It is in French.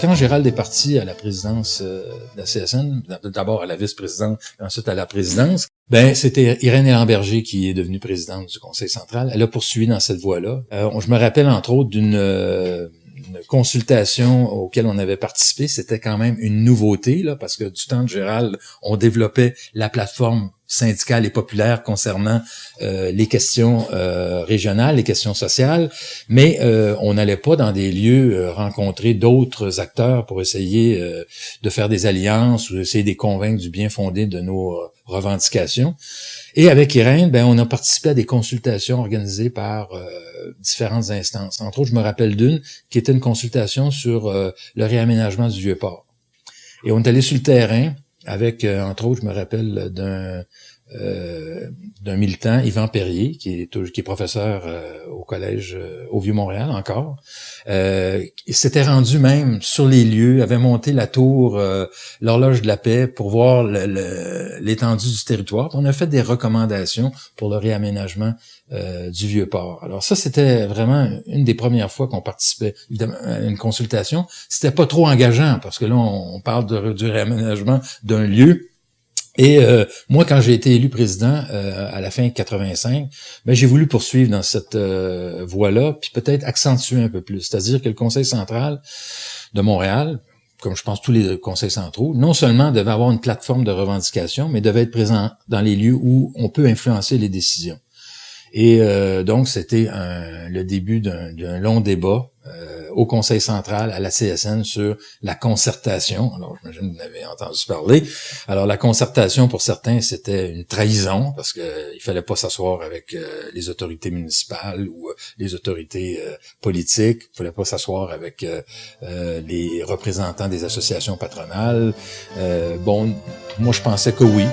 Quand Gérald est parti à la présidence de la CSN, d'abord à la vice-présidence, ensuite à la présidence, c'était Irène Elan-Berger qui est devenue présidente du Conseil central. Elle a poursuivi dans cette voie-là. Je me rappelle entre autres d'une consultation auquel on avait participé. C'était quand même une nouveauté, là, parce que du temps de Gérald, on développait la plateforme syndicale et populaire concernant les questions régionales, les questions sociales, mais on n'allait pas dans des lieux rencontrer d'autres acteurs pour essayer de faire des alliances ou essayer de les convaincre du bien fondé de nos revendications. Et avec Irène, on a participé à des consultations organisées par différentes instances. Entre autres, je me rappelle d'une qui était une consultation sur le réaménagement du Vieux-Port. Et on est allé sur le terrain avec, entre autres, je me rappelle d'un militant, Yvan Perrier, qui est professeur au collège au Vieux-Montréal encore. Il s'était rendu même sur les lieux, avait monté la tour, l'horloge de la paix pour voir l'étendue du territoire. On a fait des recommandations pour le réaménagement du Vieux-Port. Alors ça, c'était vraiment une des premières fois qu'on participait évidemment à une consultation. C'était pas trop engageant parce que là, on parle du réaménagement d'un lieu. Et moi, quand j'ai été élu président à la fin de 85, j'ai voulu poursuivre dans cette voie-là, puis peut-être accentuer un peu plus. C'est-à-dire que le Conseil central de Montréal, comme je pense tous les conseils centraux, non seulement devait avoir une plateforme de revendication, mais devait être présent dans les lieux où on peut influencer les décisions. Et donc, c'était le début d'un long débat au Conseil central, à la CSN, sur la concertation. Alors, j'imagine que vous en avez entendu parler. Alors, la concertation, pour certains, c'était une trahison, parce que il fallait pas s'asseoir avec les autorités municipales ou les autorités politiques. Il fallait pas s'asseoir avec les représentants des associations patronales. Moi, je pensais que oui.